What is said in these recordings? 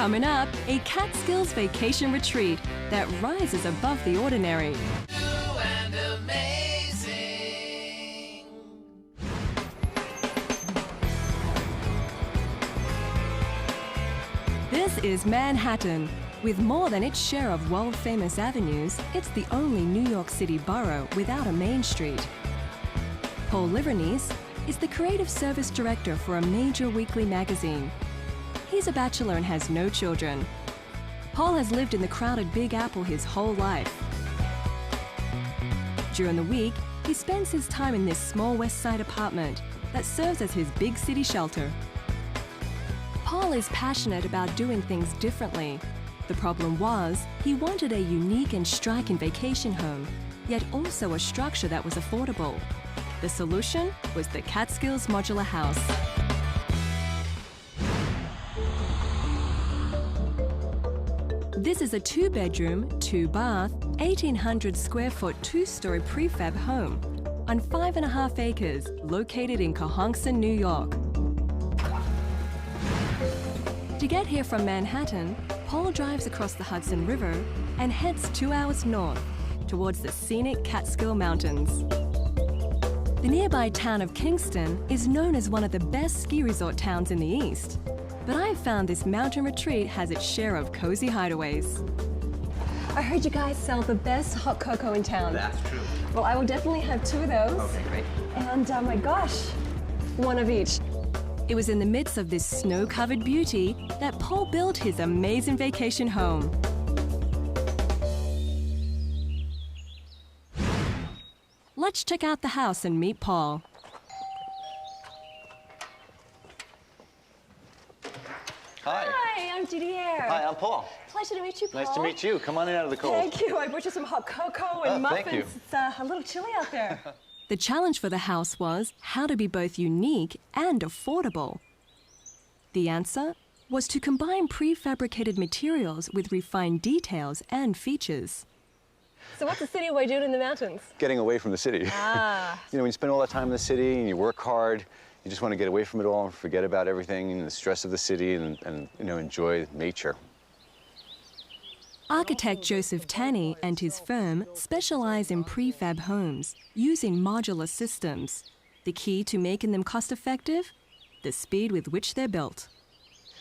Coming up, a Catskills vacation retreat that rises above the ordinary. New and amazing. This is Manhattan. With more than its share of world-famous avenues, it's the only New York City borough without a main street. Paul Livernice is the creative service director for a major weekly magazine. He's a bachelor and has no children. Paul has lived in the crowded Big Apple his whole life. During the week, he spends his time in this small West Side apartment that serves as his big city shelter. Paul is passionate about doing things differently. The problem was, he wanted a unique and striking vacation home, yet also a structure that was affordable. The solution was the Catskills modular house. This is a 2-bedroom, 2-bath, 1,800 square foot, 2-story prefab home on 5.5 acres located in Cohonson, New York. To get here from Manhattan, Paul drives across the Hudson River and heads 2 hours north towards the scenic Catskill Mountains. The nearby town of Kingston is known as one of the best ski resort towns in the East. But I've found this mountain retreat has its share of cozy hideaways. I heard you guys sell the best hot cocoa in town. That's true. Well, I will definitely have 2 of those. Okay, great. And, oh my gosh, 1 of each. It was in the midst of this snow-covered beauty that Paul built his amazing vacation home. Let's check out the house and meet Paul. Hi. Hi, I'm Didier. Hi, I'm Paul. Pleasure to meet you, Paul. Nice to meet you. Come on in out of the cold. Thank you. I brought you some hot cocoa and muffins. Thank you. It's a little chilly out there. The challenge for the house was how to be both unique and affordable. The answer was to combine prefabricated materials with refined details and features. So what's the city way doing in the mountains? Getting away from the city. Ah. You know, when you spend all that time in the city and you work hard, you just want to get away from it all and forget about everything and the stress of the city and you know, enjoy nature. Architect Joseph Tanney and his firm specialize in prefab homes using modular systems. The key to making them cost-effective? The speed with which they're built.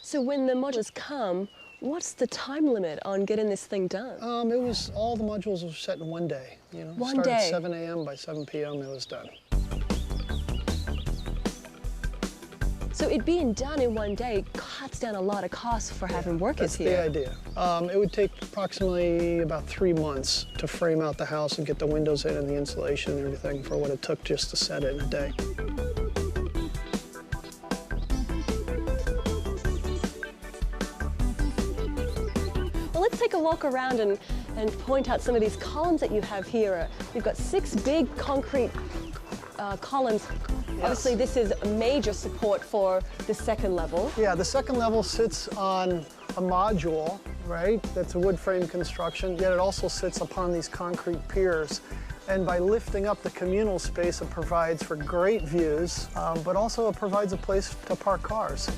So when the modulars come, what's the time limit on getting this thing done? It was, all the modules were set in 1 day. You know, One started day. at 7 a.m. By 7 p.m. it was done. So it being done in 1 day cuts down a lot of costs for having workers here. That's the idea. It would take approximately about 3 months to frame out the house and get the windows in and the insulation and everything for what it took just to set it in a day. Well, let's take a walk around and point out some of these columns that you have here. You've got 6 big concrete columns. Yes. Obviously, this is a major support for the second level. Yeah, the second level sits on a module, right? That's a wood frame construction, yet it also sits upon these concrete piers. And by lifting up the communal space, it provides for great views, but also it provides a place to park cars.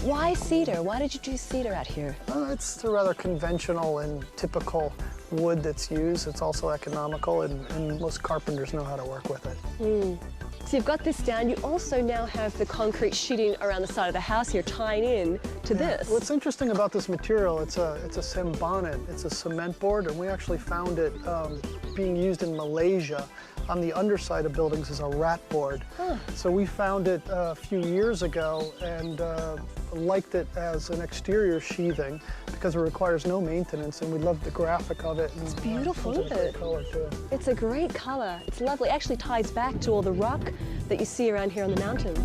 Why cedar? Why did you choose cedar out here? It's a rather conventional and typical wood that's used. It's also economical, and most carpenters know how to work with it. So you've got this down. You also now have the concrete sheeting around the side of the house here tying in to this. What's interesting about this material, it's a cembonnet. It's a cement board, and we actually found it being used in Malaysia on the underside of buildings as a rat board. Huh. So we found it a few years ago and liked it as an exterior sheathing because it requires no maintenance, and we loved the graphic of it. It's beautiful, isn't it? Color too. It's a great color. It's lovely. It actually ties back to all the rock that you see around here on the mountain.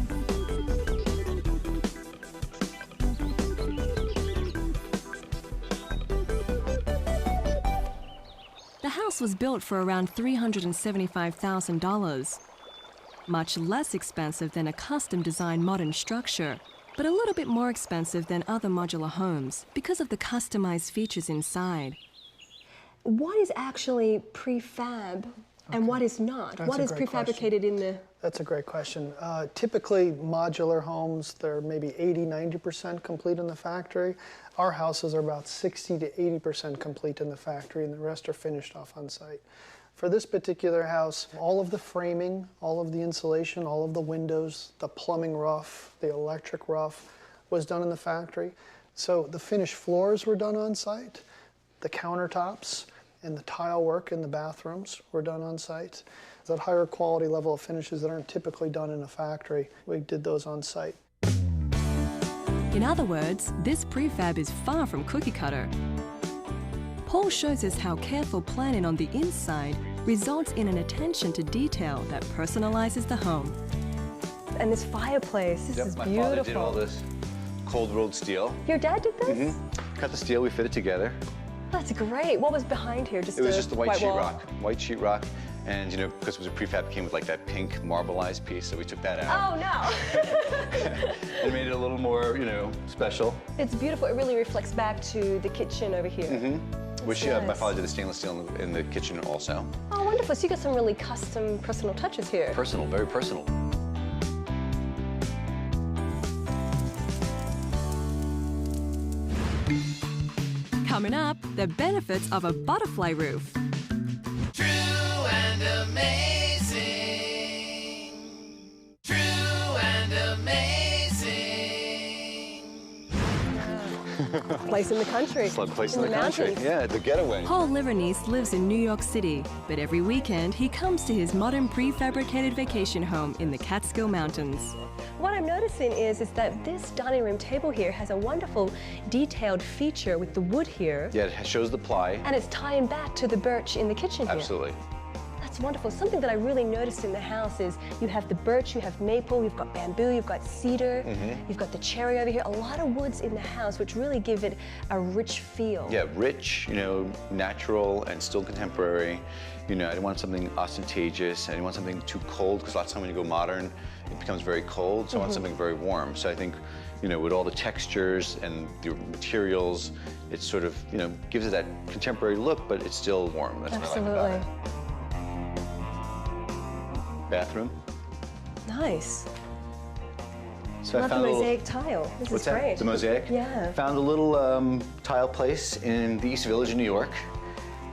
The house was built for around $375,000. Much less expensive than a custom-designed modern structure, but a little bit more expensive than other modular homes because of the customized features inside. What is actually prefab and what is not? That's what a is great prefabricated in the That's a great question. Typically, modular homes, they're maybe 80–90% complete in the factory. Our houses are about 60–80% complete in the factory, and the rest are finished off on site. For this particular house, all of the framing, all of the insulation, all of the windows, the plumbing rough, the electric rough was done in the factory. So the finished floors were done on site, the countertops and the tile work in the bathrooms were done on site. That higher quality level of finishes that aren't typically done in a factory, we did those on site. In other words, this prefab is far from cookie cutter. Paul shows us how careful planning on the inside results in an attention to detail that personalizes the home. And this fireplace, this is beautiful. My father did all this cold rolled steel. Your dad did this? Cut the steel, we fit it together. That's great. What was behind here? It was just the white wall? sheetrock. White sheetrock. And, you know, because it was a prefab, it came with like that pink marbleized piece, so we took that out. Oh, no. And made it a little more, you know, special. It's beautiful. It really reflects back to the kitchen over here. Which, nice. my father did the stainless steel in the kitchen also. Oh, wonderful. So you got some really custom, personal touches here. Personal, very personal. Coming up, the benefits of a butterfly roof. True and amazing. True and amazing. Place in the country. Place in the country. mountains. Yeah, the getaway. Paul Livernice lives in New York City, but every weekend he comes to his modern prefabricated vacation home in the Catskill Mountains. What I'm noticing is that this dining room table here has a wonderful detailed feature with the wood here. Yeah, it shows the ply. And it's tying back to the birch in the kitchen here. Absolutely. That's wonderful. Something that I really noticed in the house is you have the birch, you have maple, you've got bamboo, you've got cedar, you've got the cherry over here. A lot of woods in the house, which really give it a rich feel. Yeah, rich, you know, natural and still contemporary. You know, I didn't want something ostentatious. I didn't want something too cold, because lots of time when you go modern, it becomes very cold. So I want something very warm. So I think, you know, with all the textures and the materials, it sort of, you know, gives it that contemporary look, but it's still warm. That's what I like about it. Bathroom. Nice. So Love the mosaic tile. This What's is great. that? The mosaic? Yeah. Found a little tile place in the East Village in New York.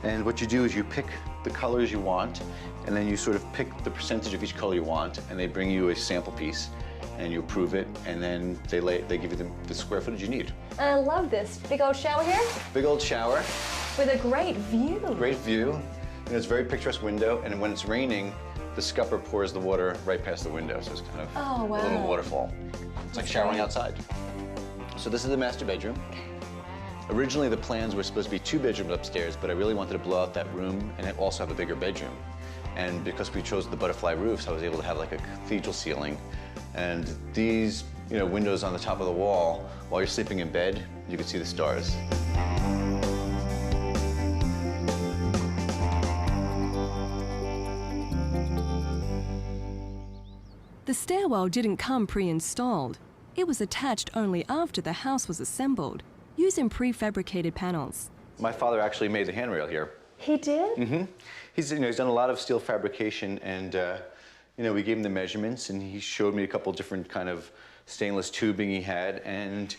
And what you do is you pick the colors you want, and then you sort of pick the percentage of each color you want, and they bring you a sample piece, and you approve it, and then they give you the square footage you need. I love this. Big old shower here Big old shower, with a great view. great view, and it's a very picturesque window, and when it's raining, the scupper pours the water right past the window, so it's kind of Oh, wow. a little waterfall. It's like showering outside. So this is the master bedroom. Originally, the plans were supposed to be 2 bedrooms upstairs, but I really wanted to blow out that room and also have a bigger bedroom. And because we chose the butterfly roofs, I was able to have like a cathedral ceiling. And these, you know, windows on the top of the wall, while you're sleeping in bed, you can see the stars. The stairwell didn't come pre-installed. It was attached only after the house was assembled, using prefabricated panels. My father actually made the handrail here. He did? He's done a lot of steel fabrication, and you know, we gave him the measurements, and he showed me a couple different kind of stainless tubing he had, and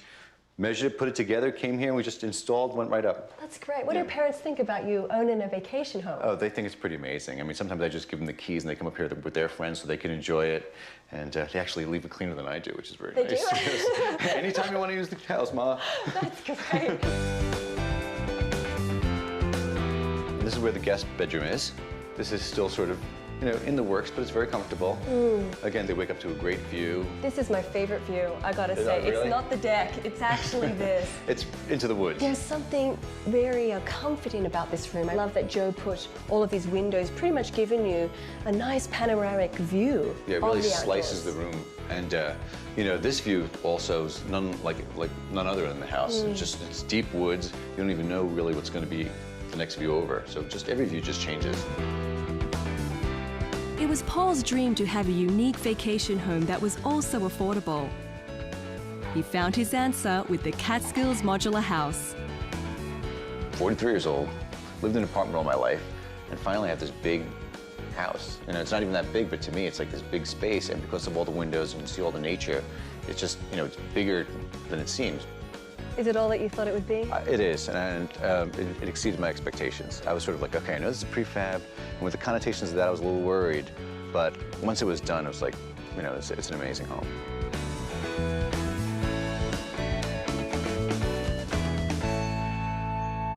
measured it, put it together, came here, and we just installed, went right up. That's great. What do your parents think about you owning a vacation home? Oh, they think it's pretty amazing. I mean, sometimes I just give them the keys, and they come up here with their friends so they can enjoy it, and they actually leave it cleaner than I do, which is very nice. They do? Yes. Anytime you want to use the house, Ma. That's great. This is where the guest bedroom is. This is still sort of, you know, in the works, but it's very comfortable. Again, they wake up to a great view. This is my favorite view, I gotta say. really? It's not the deck, it's actually this. It's into the woods. There's something very comforting about this room. I love that Joe put all of these windows, pretty much giving you a nice panoramic view. Yeah, it really of the slices the outdoors. room. And you know, this view also is none other in the house. It's deep woods. You don't even know really what's going to be the next view over. So just every view just changes. It was Paul's dream to have a unique vacation home that was also affordable. He found his answer with the Catskills modular house. 43 years old, lived in an apartment all my life, and finally I have this big house. You know, it's not even that big, but to me, it's like this big space, and because of all the windows and you see all the nature, it's just, you know, it's bigger than it seems. Is it all that you thought it would be? It is, and it exceeded my expectations. I was sort of like, okay, I know this is a prefab, and with the connotations of that, I was a little worried, but once it was done, it was like, you know, it's an amazing home.